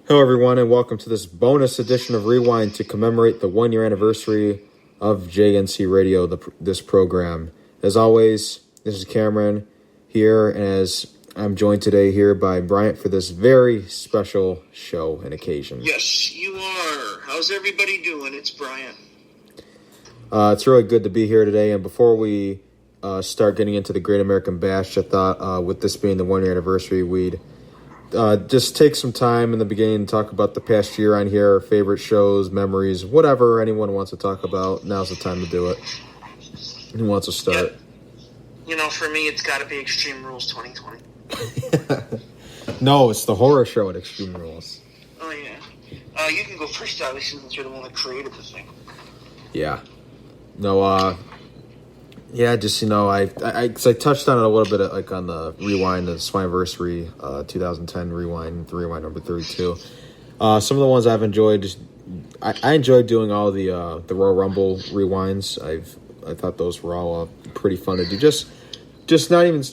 Hello, everyone, and welcome to this bonus edition of Rewind to commemorate the one-year anniversary of JNC Radio, this program. As always, this is Cameron here, and as I'm joined today here by Bryant for this very special show and occasion. Yes, you are. How's everybody doing? It's Bryant. It's really good to be here today, and before we start getting into the Great American Bash, I thought with this being the one-year anniversary, we'd just take some time in the beginning to talk about the past year on here, favorite shows, memories, whatever anyone wants to talk about. Now's the time to do it. Who wants to start? Yeah. For me, it's got to be Extreme Rules 2020. No, it's the horror show at Extreme Rules. Oh, yeah. You can go first, obviously, since you're the one that created the thing. Yeah. No, yeah, just, I touched on it a little bit on the Rewind, the Swineversary 2010 Rewind, the Rewind number 32. Some of the ones I've enjoyed, I enjoyed doing all the Royal Rumble rewinds. I thought those were all pretty fun to do. Not even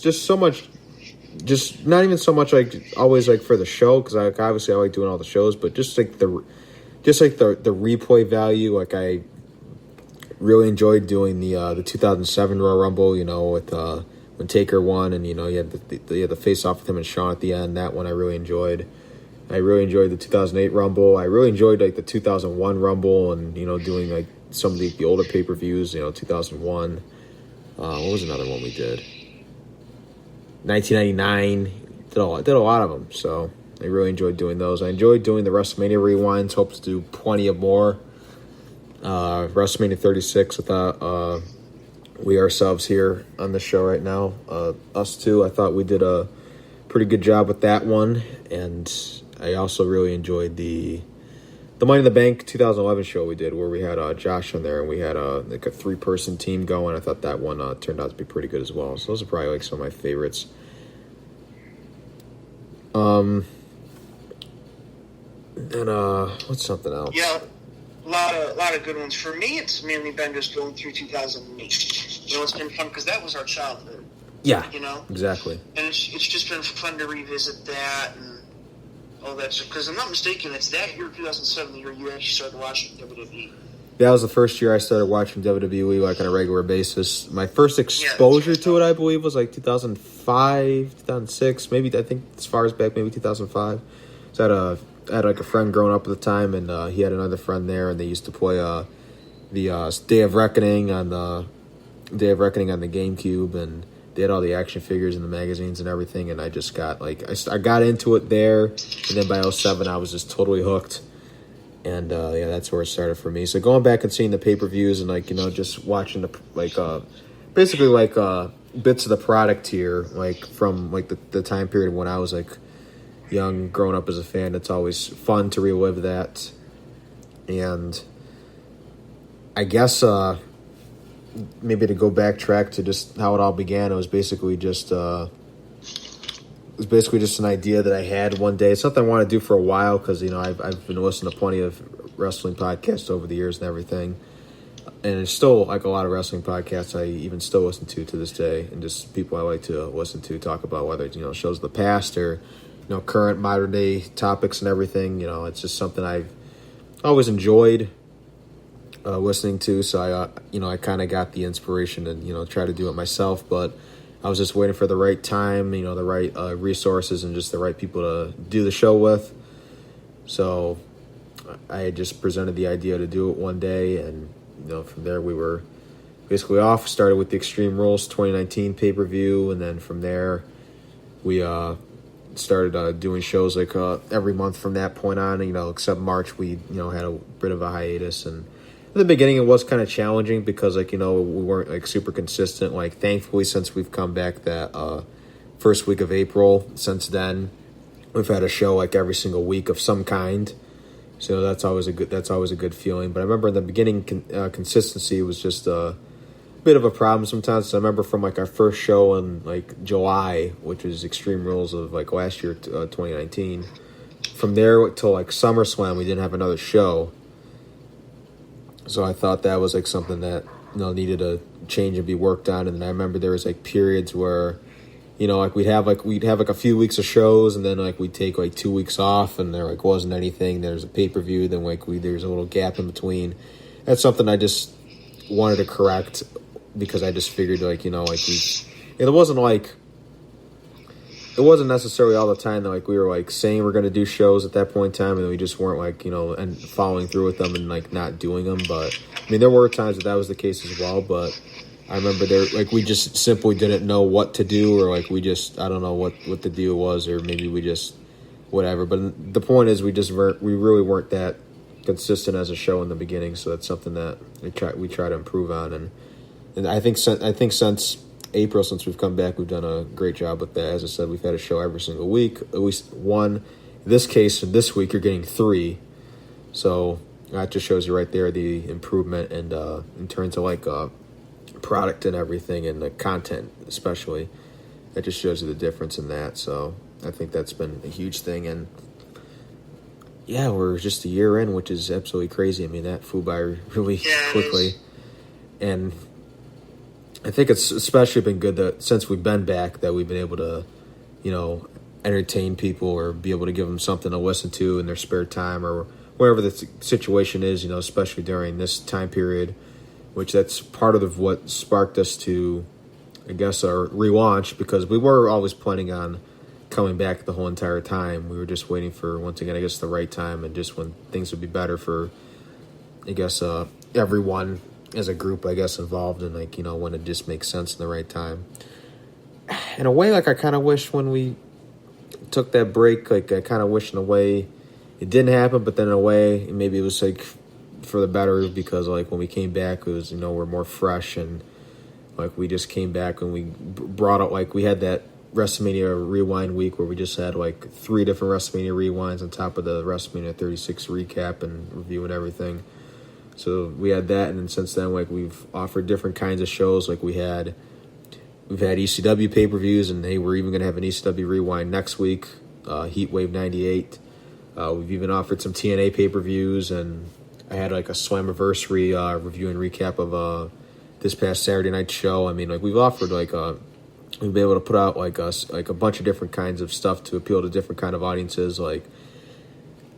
so much like always like for the show, because obviously I like doing all the shows, but just like the replay value. Like I really enjoyed doing the 2007 Royal Rumble, with when Taker won, and you had the face off with him and Shawn at the end. That one I really enjoyed. I really enjoyed the 2008 Rumble. I really enjoyed like the 2001 Rumble, and doing like some of the older pay-per-views. 2001. What was another one we did? 1999. Did a lot of them. So I really enjoyed doing those. I enjoyed doing the WrestleMania rewinds. Hope to do plenty of more. WrestleMania 36 without we ourselves here on the show right now. Us two, I thought we did a pretty good job with that one, and I also really enjoyed the Money in the Bank 2011 show we did, where we had Josh on there, and we had like a 3-person team going. I thought that one turned out to be pretty good as well. So those are probably like some of my favorites. And what's something else? Yeah. A lot of good ones. For me, it's mainly been just going through 2008. It's been fun because that was our childhood. Yeah, exactly. And it's just been fun to revisit that and all that stuff. Because I'm not mistaken, it's that year, 2007, the year you actually started watching WWE. That was the first year I started watching WWE like on a regular basis. My first exposure to it, I believe, was like 2005, 2006, maybe. I think as far as back, maybe 2005. So I had like a friend growing up at the time, and he had another friend there, and they used to play the Day of Reckoning on the GameCube, and they had all the action figures and the magazines and everything, and I just got I got into it there, and then by 2007 I was just totally hooked, and that's where it started for me. So going back and seeing the pay-per-views and just watching basically bits of the product here, from the time period when I was young, growing up as a fan, it's always fun to relive that. And I guess maybe to go backtrack to just how it all began, it was basically just an idea that I had one day. It's something I want to do for a while because I've been listening to plenty of wrestling podcasts over the years and everything, and it's still like a lot of wrestling podcasts I even still listen to this day, and just people I like to listen to talk about whether it's shows of the past or current modern day topics and everything. It's just something I've always enjoyed listening to. So I kind of got the inspiration to try to do it myself, but I was just waiting for the right time, the right resources and just the right people to do the show with. So I had just presented the idea to do it one day, and from there we were basically off. Started with the Extreme Rules 2019 pay-per-view, and then from there we started doing shows every month from that point on, except March we had a bit of a hiatus. And in the beginning it was kind of challenging because we weren't super consistent. Thankfully, since we've come back that first week of April, since then we've had a show every single week of some kind, so that's always a good feeling. But I remember in the beginning consistency was just bit of a problem sometimes. So I remember from our first show in July, which was Extreme Rules of last year, 2019. From there till SummerSlam, we didn't have another show. So I thought that was something that needed a change and be worked on. And then I remember there was periods where like we'd have a few weeks of shows, and then like we'd take like 2 weeks off, and there like wasn't anything. There's a pay-per-view, then like there's a little gap in between. That's something I just wanted to correct, because I just figured like it wasn't necessarily all the time that like we were like saying we're going to do shows at that point in time, and we just weren't like and following through with them and like not doing them. But I mean, there were times that was the case as well. But I remember we just simply didn't know what to do, or like I don't know what the deal was, or maybe we just whatever. But the point is, we really weren't that consistent as a show in the beginning. So that's something that we try to improve on, and I think since April, since we've come back, we've done a great job with that. As I said, we've had a show every single week, at least one. In this case, this week, you're getting 3. So that just shows you right there the improvement, and in terms of like product and everything, and the content especially, that just shows you the difference in that. So I think that's been a huge thing. And yeah, we're just a year in, which is absolutely crazy. I mean, that flew by really quickly. And I think it's especially been good that since we've been back, that we've been able to, entertain people, or be able to give them something to listen to in their spare time, or whatever the situation is, especially during this time period, which that's part of what sparked us to, I guess, our relaunch, because we were always planning on coming back the whole entire time. We were just waiting for, once again, I guess, the right time, and just when things would be better for, I guess, everyone as a group, I guess, involved, and like, when it just makes sense in the right time. In a way, like, I kind of wish when we took that break, like, I kind of wish in a way it didn't happen, but then in a way, maybe it was like for the better, because like when we came back, it was, we're more fresh, and like we just came back and we brought out, like, we had that WrestleMania Rewind week where we just had like 3 different WrestleMania Rewinds on top of the WrestleMania 36 recap and review and everything. So we had that, and then since then, like, we've offered different kinds of shows. Like we've had ECW pay-per-views, and hey, we're even going to have an ECW Rewind next week, Heatwave 98. We've even offered some TNA pay-per-views, and I had like a Slammiversary review and recap of this past Saturday night show. I mean, like, we've offered like we've been able to put out like a bunch of different kinds of stuff to appeal to different kind of audiences, like.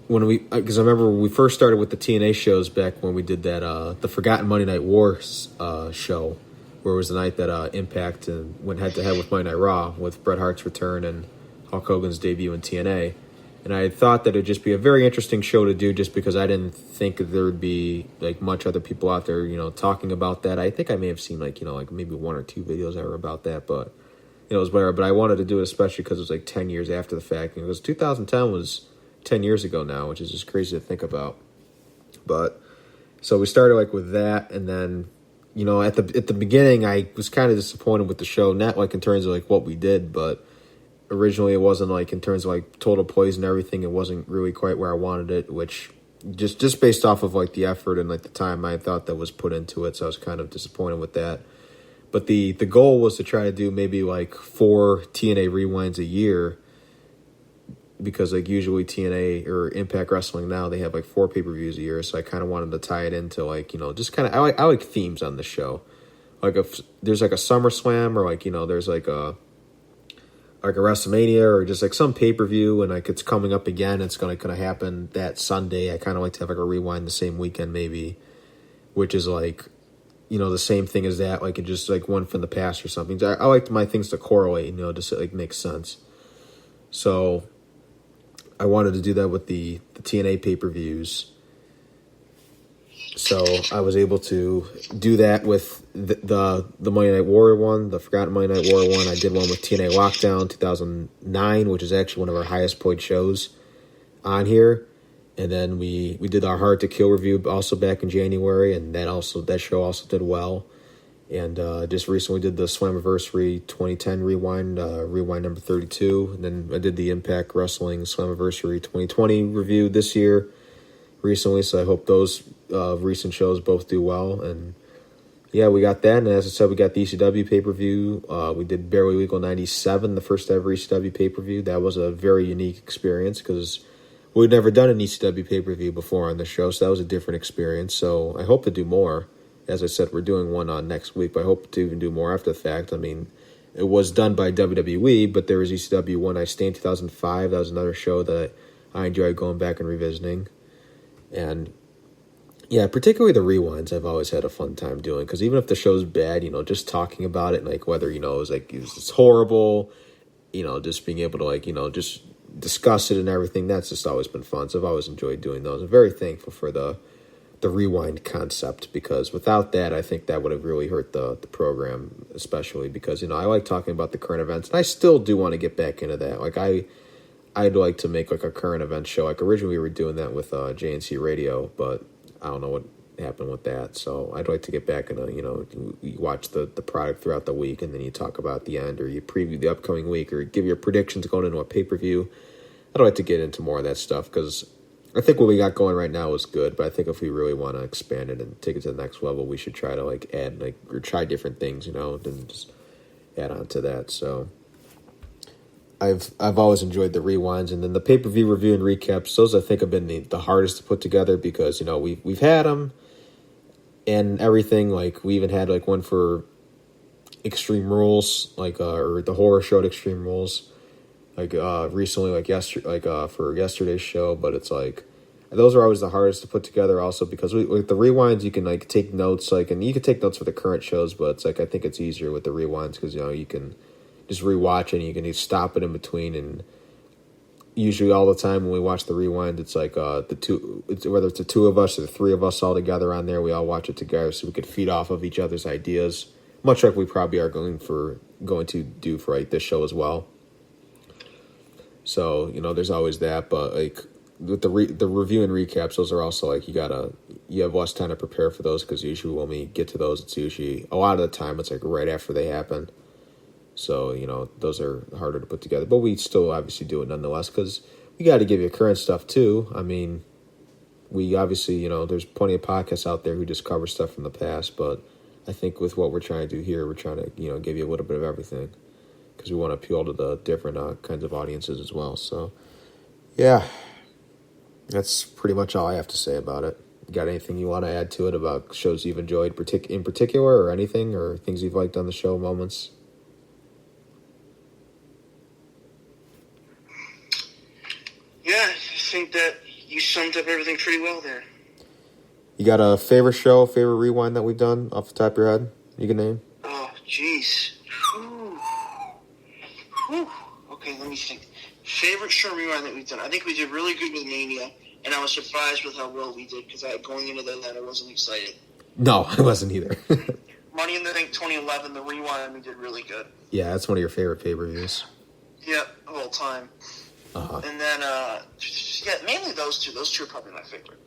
Because I remember when we first started with the TNA shows back when we did that, the Forgotten Monday Night War show, where it was the night that Impact went head-to-head with Monday Night Raw, with Bret Hart's return and Hulk Hogan's debut in TNA. And I thought that it would just be a very interesting show to do, just because I didn't think that there would be like much other people out there, talking about that. I think I may have seen like maybe 1 or 2 videos that were about that, but it was whatever. But I wanted to do it especially because it was like 10 years after the fact. Because 2010 was 10 years ago now, which is just crazy to think about. But so we started like with that, and then at the beginning I was kind of disappointed with the show, not like in terms of like what we did, but originally it wasn't like in terms of like total poise and everything, it wasn't really quite where I wanted it, which just based off of like the effort and like the time I thought that was put into it. So I was kind of disappointed with that. But the goal was to try to do maybe like 4 TNA rewinds a year, because like usually TNA or Impact Wrestling now, they have like 4 pay-per-views a year. So I kind of wanted to tie it into like, just kind of, I like themes on the show. Like if there's like a SummerSlam, or like, there's like a WrestleMania, or just like some pay-per-view, and like it's coming up again, it's gonna happen that Sunday. I kind of like to have like a rewind the same weekend maybe, which is like, the same thing as that, like it just like one from the past or something. I like my things to correlate, just like make sense. So I wanted to do that with the TNA pay-per-views. So I was able to do that with the Monday Night War one, the Forgotten Monday Night War one. I did one with TNA Lockdown 2009, which is actually one of our highest played shows on here. And then we did our Hard to Kill review also back in January, and that show also did well. And just recently did the Slammiversary 2010 rewind number 32. And then I did the Impact Wrestling Slammiversary 2020 review this year recently. So I hope those recent shows both do well. And yeah, we got that. And as I said, we got the ECW pay-per-view. We did Barely Legal 97, the first ever ECW pay-per-view. That was a very unique experience because we'd never done an ECW pay-per-view before on the show. So that was a different experience. So I hope to do more. As I said, we're doing one on next week, but I hope to even do more after the fact. I mean, It was done by WWE, but there was ECW One Night Stand 2005. That was another show that I enjoyed going back and revisiting. And yeah, particularly the rewinds I've always had a fun time doing, because even if the show's bad, just talking about it, like whether, it's horrible, just being able to just discuss it and everything, that's just always been fun. So I've always enjoyed doing those. I'm very thankful for the rewind concept, because without that, I think that would have really hurt the program, especially because, I like talking about the current events, and I still do want to get back into that. Like I'd like to make like a current event show. Like originally we were doing that with JNC Radio, but I don't know what happened with that. So I'd like to get back into, you watch the product throughout the week, and then you talk about the end, or you preview the upcoming week, or give your predictions going into a pay-per-view. I'd like to get into more of that stuff, because I think what we got going right now is good, but I think if we really want to expand it and take it to the next level, we should try to add or try different things, and just add on to that. So I've always enjoyed the rewinds, and then the pay-per-view review and recaps. Those I think have been the hardest to put together, because we've had them and everything. Like we even had one for Extreme Rules, or the horror show at Extreme Rules, recently, for yesterday's show. But it's those are always the hardest to put together, also because with the rewinds you can take notes, and you can take notes for the current shows, but it's I think it's easier with the rewinds, because you can just rewatch it, and you can stop it in between. And usually all the time when we watch the rewind, it's whether it's the two of us or the three of us all together on there, we all watch it together so we could feed off of each other's ideas, much like we probably are going to do for this show as well. So there's always that. But with the review and recaps, those are also you have less time to prepare for those, because usually when we get to those, it's usually a lot of the time it's right after they happen. So, those are harder to put together. But we still obviously do it nonetheless, because we got to give you current stuff too. I mean, we obviously, there's plenty of podcasts out there who just cover stuff from the past. But I think with what we're trying to do here, we're trying to, give you a little bit of everything, because we want to appeal to the different kinds of audiences as well. So, yeah, that's pretty much all I have to say about it. You got anything you want to add to it about shows you've enjoyed in particular, or anything, or things you've liked on the show, moments? Yeah, I think that you summed up everything pretty well there. You got a favorite show, favorite rewind that we've done off the top of your head you can name? Oh, jeez. Okay, let me think. Favorite show rewind that we've done? I think we did really good with Mania, and I was surprised with how well we did, because going into that I wasn't excited. No, I wasn't either. Money in the Bank 2011, the rewind, we did really good. Yeah, that's one of your favorite pay-per-views. Yep, of all time. Uh-huh. And then, mainly those two. Those two are probably my favorite.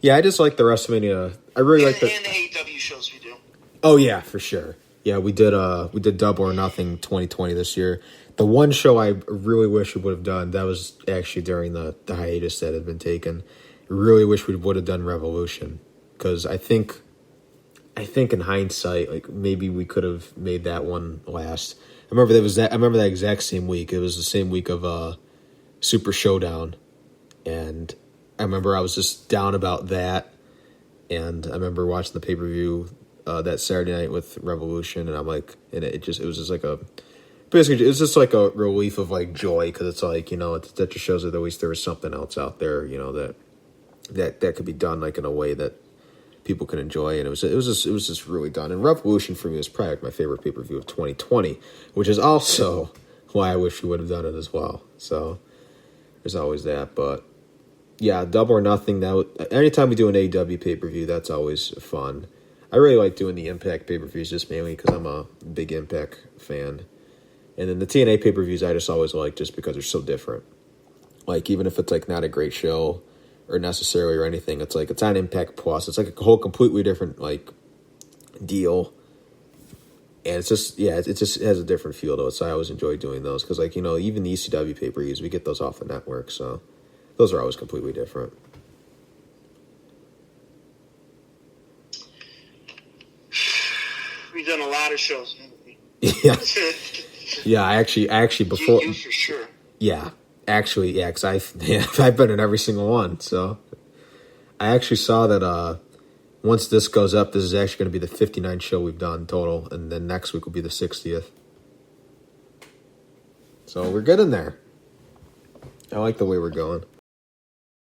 Yeah, I just like the WrestleMania. I really like the... And the AEW shows we do. Oh, yeah, for sure. Yeah, we did Double or Nothing 2020 this year. The one show I really wish we would have done, that was actually during the hiatus that had been taken. I really wish we would have done Revolution, because I think in hindsight, maybe we could have made that one last. I remember that exact same week. It was the same week of Super Showdown, and I remember I was just down about that, and I remember watching the pay-per-view that Saturday night with Revolution, and I'm it was just basically, it's just like a relief of joy, because it's that just shows that at least there was something else out there, that could be done in a way that people can enjoy, and it was just really done. And Revolution for me was probably my favorite pay-per-view of 2020, which is also why I wish we would have done it as well. So there's always that. But yeah, Double or Nothing. Anytime we do an AEW pay-per-view, that's always fun. I really like doing the Impact pay-per-views, just mainly because I'm a big Impact fan. And then the TNA pay-per-views I just always like, just because they're so different. Even if it's not a great show or necessarily or anything, it's it's on Impact Plus. It's a whole completely different deal. And it's just, it just has a different feel to it. So I always enjoy doing those, because even the ECW pay-per-views, we get those off the network. So those are always completely different. We've done a lot of shows, haven't we? Yeah. Yeah, I actually before... You for sure. Yeah. Actually, yeah, because I've been in every single one. So I actually saw that once this goes up, this is actually going to be the 59th show we've done total, and then next week will be the 60th. So we're getting there. I like the way we're going.